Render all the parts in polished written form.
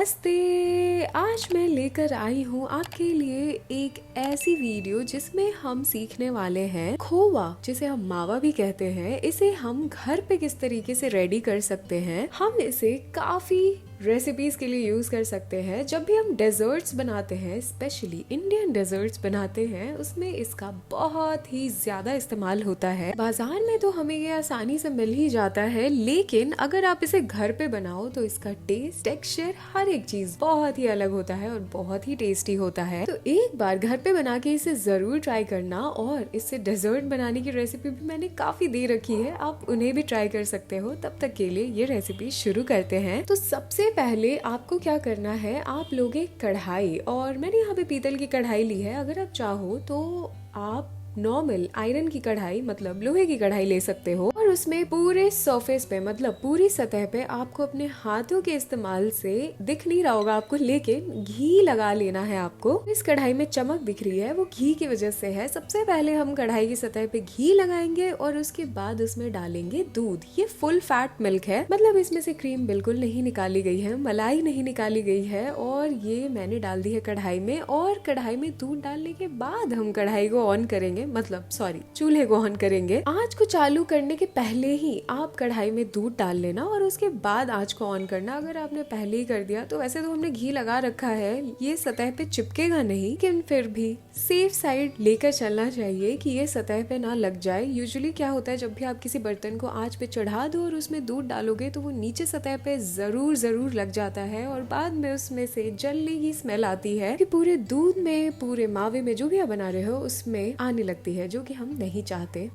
नमस्ते। आज मैं लेकर आई हूँ आपके लिए एक ऐसी वीडियो जिसमें हम सीखने वाले हैं खोवा, जिसे हम मावा भी कहते हैं। इसे हम घर पे किस तरीके से रेडी कर सकते हैं। हम इसे काफी रेसिपीज के लिए यूज कर सकते हैं। जब भी हम डेजर्ट्स बनाते हैं, स्पेशली इंडियन डेजर्ट्स बनाते हैं, उसमें इसका बहुत ही ज्यादा इस्तेमाल होता है। बाजार में तो हमें ये आसानी से मिल ही जाता है, लेकिन अगर आप इसे घर पे बनाओ तो इसका टेस्ट, टेक्सचर, हर एक चीज बहुत ही अलग होता है और बहुत ही टेस्टी होता है। तो एक बार घर पे बना के इसे जरूर ट्राई करना। और इससे डेजर्ट बनाने की रेसिपी भी मैंने काफी दे रखी है, आप उन्हें भी ट्राई कर सकते हो। तब तक के लिए ये रेसिपी शुरू करते हैं। तो सबसे पहले आपको क्या करना है, आप लोगे कढ़ाई, और मैंने यहाँ पे पीतल की कढ़ाई ली है। अगर आप चाहो तो आप नॉर्मल आयरन की कढ़ाई, मतलब लोहे की कढ़ाई ले सकते हो, और उसमें पूरे सरफेस पे, मतलब पूरी सतह पे आपको अपने हाथों के इस्तेमाल से, दिख नहीं रहा होगा आपको, लेकिन घी लगा लेना है आपको। इस कढ़ाई में चमक दिख रही है, वो घी की वजह से है। सबसे पहले हम कढ़ाई की सतह पे घी लगाएंगे और उसके बाद उसमें डालेंगे दूध। ये फुल फैट मिल्क है, मतलब इसमें से क्रीम बिल्कुल नहीं निकाली गई है, मलाई नहीं निकाली गई है। और ये मैंने डाल दी है कढ़ाई में, और कढ़ाई में दूध डालने के बाद हम कढ़ाई को ऑन करेंगे, मतलब सॉरी, चूल्हे को ऑन करेंगे। आंच को चालू करने के पहले ही आप कढ़ाई में दूध डाल लेना और उसके बाद आंच को ऑन करना। अगर आपने पहले ही कर दिया तो वैसे तो हमने घी लगा रखा है, ये सतह पे चिपकेगा नहीं, लेकिन फिर भी सेफ साइड लेकर चलना चाहिए कि ये सतह पे ना लग जाए। यूजुअली क्या होता है, जब भी आप किसी बर्तन को आंच पे चढ़ा दो और उसमें दूध डालोगे तो वो नीचे सतह पे जरूर लग जाता है, और बाद में उसमें से जलने की स्मेल आती है कि पूरे दूध में, पूरे मावे में, जो भी आप बना रहे हो उसमें आने लगती है, जो कि हम नहीं चाहते।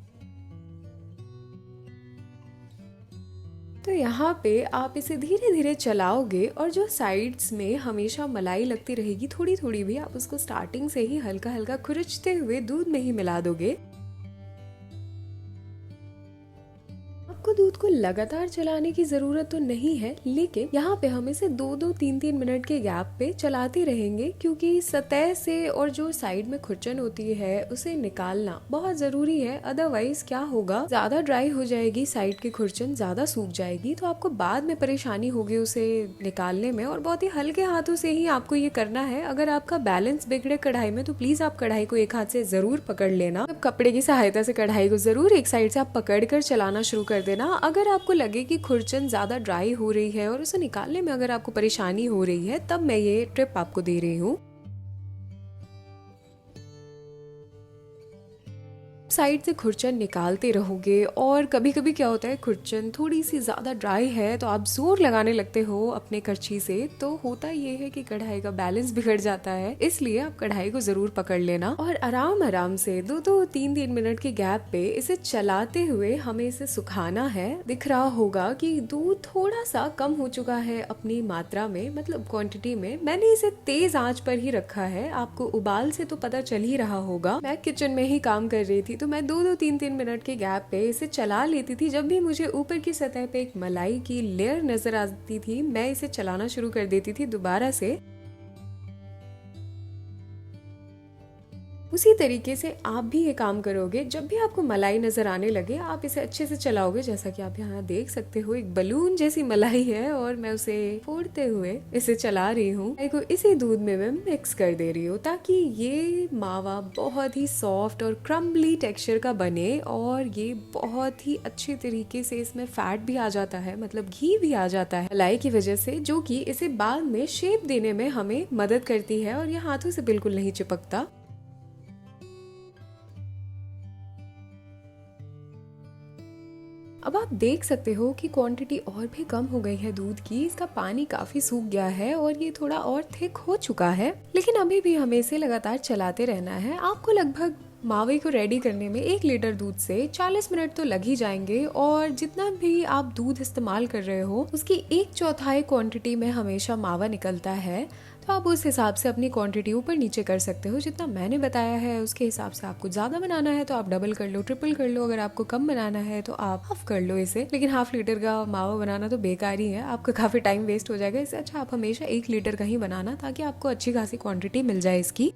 तो यहाँ पे आप इसे धीरे धीरे चलाओगे, और जो साइड्स में हमेशा मलाई लगती रहेगी थोड़ी थोड़ी भी, आप उसको स्टार्टिंग से ही हल्का हल्का खुरचते हुए दूध में ही मिला दोगे। आपको दूध को लगातार चलाने की जरूरत तो नहीं है, लेकिन यहाँ पे हम इसे 2-2, 3-3 मिनट के गैप पे चलाते रहेंगे, क्योंकि सतह से और जो साइड में खुरचन होती है उसे निकालना बहुत जरूरी है। अदरवाइज क्या होगा, ज्यादा ड्राई हो जाएगी साइड की खुरचन, ज्यादा सूख जाएगी, तो आपको बाद में परेशानी होगी उसे निकालने में। और बहुत ही हल्के हाथों से ही आपको ये करना है। अगर आपका बैलेंस बिगड़े कढ़ाई में तो प्लीज आप कढ़ाई को एक हाथ से जरूर पकड़ लेना। कपड़े की सहायता से कढ़ाई को जरूर एक साइड से आप पकड़ कर चलाना शुरू कर देना। अगर आपको लगे कि खुरचन ज्यादा ड्राई हो रही है और उसे निकालने में अगर आपको परेशानी हो रही है, तब मैं ये टिप आपको दे रही हूँ। साइड से खुरचन निकालते रहोगे, और कभी कभी क्या होता है, खुरचन थोड़ी सी ज्यादा ड्राई है तो आप जोर लगाने लगते हो अपने करछी से, तो होता ये है कि कढ़ाई का बैलेंस बिगड़ जाता है। इसलिए आप कढ़ाई को जरूर पकड़ लेना और आराम आराम से 2-2, 3-3 मिनट के गैप पे इसे चलाते हुए हमें इसे सुखाना है। दिख रहा होगा कि दूध थोड़ा सा कम हो चुका है अपनी मात्रा में, मतलब क्वांटिटी में। मैंने इसे तेज आंच पर ही रखा है, आपको उबाल से तो पता चल ही रहा होगा। मैं किचन में ही काम कर रही थी, तो मैं 2-2, 3-3 मिनट के गैप पे इसे चला लेती थी। जब भी मुझे ऊपर की सतह पे एक मलाई की लेयर नजर आती थी, मैं इसे चलाना शुरू कर देती थी दोबारा से। उसी तरीके से आप भी ये काम करोगे। जब भी आपको मलाई नजर आने लगे, आप इसे अच्छे से चलाओगे। जैसा कि आप यहाँ देख सकते हो, एक बलून जैसी मलाई है और मैं उसे फोड़ते हुए इसे चला रही हूँ। को इसी दूध में मैं मिक्स कर दे रही हूँ, ताकि ये मावा बहुत ही सॉफ्ट और क्रम्बली टेक्सचर का बने, और ये बहुत ही अच्छे तरीके से इसमें फैट भी आ जाता है, मतलब घी भी आ जाता है मलाई की वजह से, जो कि इसे बाद में शेप देने में हमें मदद करती है, और ये हाथों से बिल्कुल नहीं चिपकता। अब आप देख सकते हो कि क्वांटिटी और भी कम हो गई है दूध की। इसका पानी काफी सूख गया है और ये थोड़ा और थिक हो चुका है, लेकिन अभी भी हमें इसे लगातार चलाते रहना है। आपको लगभग मावे को रेडी करने में 1 लीटर दूध से 40 मिनट तो लग ही जाएंगे, और जितना भी आप दूध इस्तेमाल कर रहे हो उसकी 1/4 क्वांटिटी में हमेशा मावा निकलता है। तो आप उस हिसाब से अपनी क्वांटिटी ऊपर नीचे कर सकते हो। जितना मैंने बताया है उसके हिसाब से आपको ज्यादा बनाना है तो आप डबल कर लो, ट्रिपल कर लो। अगर आपको कम बनाना है तो आप हाफ कर लो इसे। लेकिन 1/2 लीटर का मावा बनाना तो बेकार ही है, आपका काफी टाइम वेस्ट हो जाएगा। इससे अच्छा आप हमेशा 1 लीटर का ही बनाना, ताकि आपको अच्छी खासी क्वांटिटी मिल जाए इसकी।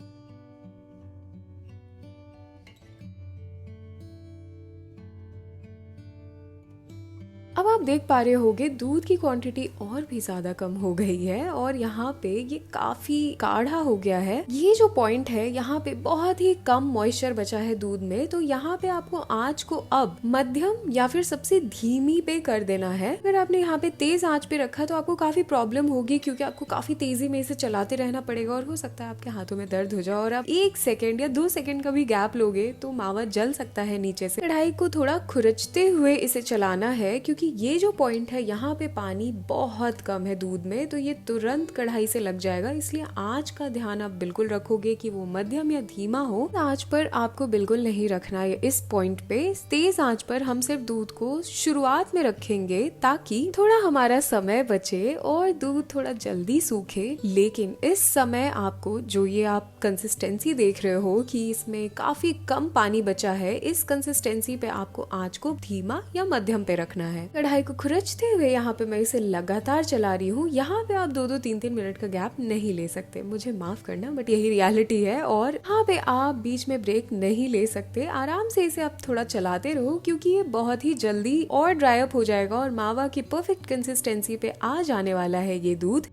अब आप आप देख पा रहे होगे दूध की क्वांटिटी और भी ज्यादा कम हो गई है और यहाँ पे ये काफी गाढ़ा हो गया है। ये जो पॉइंट है यहाँ पे बहुत ही कम मॉइस्चर बचा है दूध में, तो यहाँ पे आपको आंच को अब मध्यम या फिर सबसे धीमी पे कर देना है। अगर आपने यहाँ पे तेज आंच पे रखा तो आपको काफी प्रॉब्लम होगी, क्योंकि आपको काफी तेजी में इसे चलाते रहना पड़ेगा और हो सकता है आपके हाथों में दर्द हो जाए। और आप 1 सेकेंड या 2 सेकेंड का भी गैप लोगे तो मावा जल सकता है नीचे से। कढ़ाई को थोड़ा खुरचते हुए इसे चलाना है, क्योंकि ये जो पॉइंट है यहाँ पे पानी बहुत कम है दूध में, तो ये तुरंत कढ़ाई से लग जाएगा। इसलिए आंच का ध्यान आप बिल्कुल रखोगे कि वो मध्यम या धीमा हो। आंच पर आपको बिल्कुल नहीं रखना है इस पॉइंट पे। तेज आंच पर हम सिर्फ दूध को शुरुआत में रखेंगे ताकि थोड़ा हमारा समय बचे और दूध थोड़ा जल्दी सूखे। लेकिन इस समय आपको जो ये आप कंसिस्टेंसी देख रहे हो कि इसमें काफी कम पानी बचा है, इस कंसिस्टेंसी पे आपको आंच को धीमा या मध्यम पे रखना है। कढ़ाई को खुरचते हुए यहाँ पे मैं इसे लगातार चला रही हूँ। यहाँ पे आप 2-2, 3-3 मिनट का गैप नहीं ले सकते, मुझे माफ करना, बट यही रियलिटी है। और यहाँ पे आप बीच में ब्रेक नहीं ले सकते, आराम से इसे आप थोड़ा चलाते रहो, क्योंकि ये बहुत ही जल्दी और ड्राई अप हो जाएगा और मावा की परफेक्ट कंसिस्टेंसी पे आ जाने वाला है ये दूध।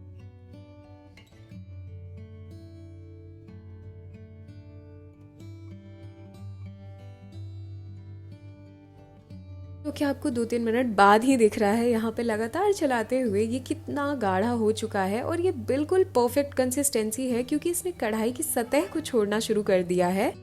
तो क्या आपको 2-3 मिनट बाद ही दिख रहा है यहाँ पे लगातार चलाते हुए ये कितना गाढ़ा हो चुका है और ये बिल्कुल परफेक्ट कंसिस्टेंसी है, क्योंकि इसने कढ़ाई की सतह को छोड़ना शुरू कर दिया है।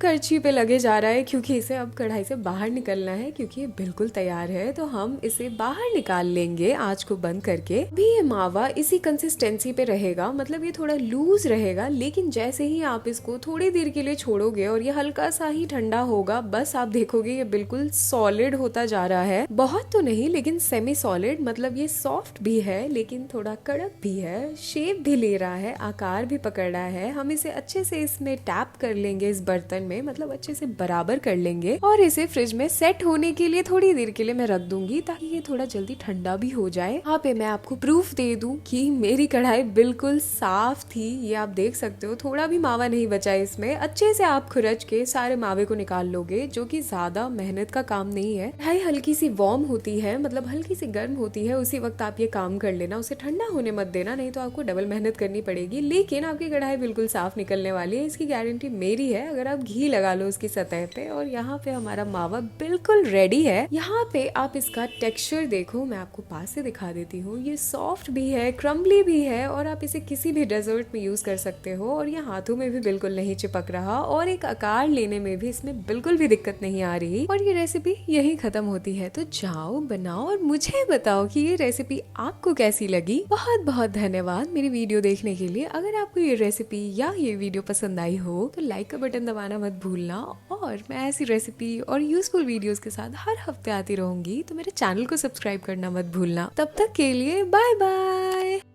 करछी पे लगे जा रहा है, क्योंकि इसे अब कढ़ाई से बाहर निकलना है, क्योंकि ये बिल्कुल तैयार है। तो हम इसे बाहर निकाल लेंगे आंच को बंद करके। भी ये मावा इसी कंसिस्टेंसी पे रहेगा, मतलब ये थोड़ा लूज रहेगा, लेकिन जैसे ही आप इसको थोड़ी देर के लिए छोड़ोगे और ये हल्का सा ही ठंडा होगा, बस आप देखोगे ये बिल्कुल सॉलिड होता जा रहा है। बहुत तो नहीं, लेकिन सेमी सॉलिड, मतलब ये सॉफ्ट भी है लेकिन थोड़ा कड़क भी है, शेप भी ले रहा है, आकार भी पकड़ रहा है। हम इसे अच्छे से इसमें टैप कर लेंगे इस बर्तन में, मतलब अच्छे से बराबर कर लेंगे और इसे फ्रिज में सेट होने के लिए थोड़ी देर के लिए मैं रख दूंगी, ताकि ये थोड़ा जल्दी ठंडा भी हो जाए। यहाँ पे मैं आपको प्रूफ दे दूं कि मेरी कढ़ाई बिल्कुल साफ थी, ये आप देख सकते हो, थोड़ा भी मावा नहीं बचा इसमें। अच्छे से आप खुरच के सारे मावे को निकाल लोगे, जो कि ज्यादा मेहनत का काम नहीं है। कढ़ाई हल्की सी वार्म होती है, मतलब हल्की सी गर्म होती है, उसी वक्त आप ये काम कर लेना, उसे ठंडा होने मत देना, नहीं तो आपको डबल मेहनत करनी पड़ेगी। लेकिन आपकी कढ़ाई बिल्कुल साफ निकलने वाली है, इसकी गारंटी मेरी है, अगर आप घी लगा लो उसकी सतह पे। और यहाँ पे हमारा मावा बिल्कुल रेडी है। यहाँ पे आप इसका टेक्सचर देखो, मैं आपको पास से दिखा देती हूँ। ये सॉफ्ट भी है, क्रम्बली भी है, और आप इसे किसी भी डेजर्ट में यूज कर सकते हो। और ये हाथों में भी बिल्कुल नहीं चिपक रहा, और एक आकार लेने में भी इसमें बिल्कुल भी दिक्कत नहीं आ रही। और ये रेसिपी यही खत्म होती है। तो जाओ बनाओ और मुझे बताओ कि ये रेसिपी आपको कैसी लगी। बहुत बहुत धन्यवाद मेरी वीडियो देखने के लिए। अगर आपको ये रेसिपी या ये वीडियो पसंद आई हो तो लाइक का बटन दबाना मत भूलना, और मैं ऐसी रेसिपी और यूजफुल वीडियोस के साथ हर हफ्ते आती रहूंगी, तो मेरे चैनल को सब्सक्राइब करना मत भूलना। तब तक के लिए बाय बाय।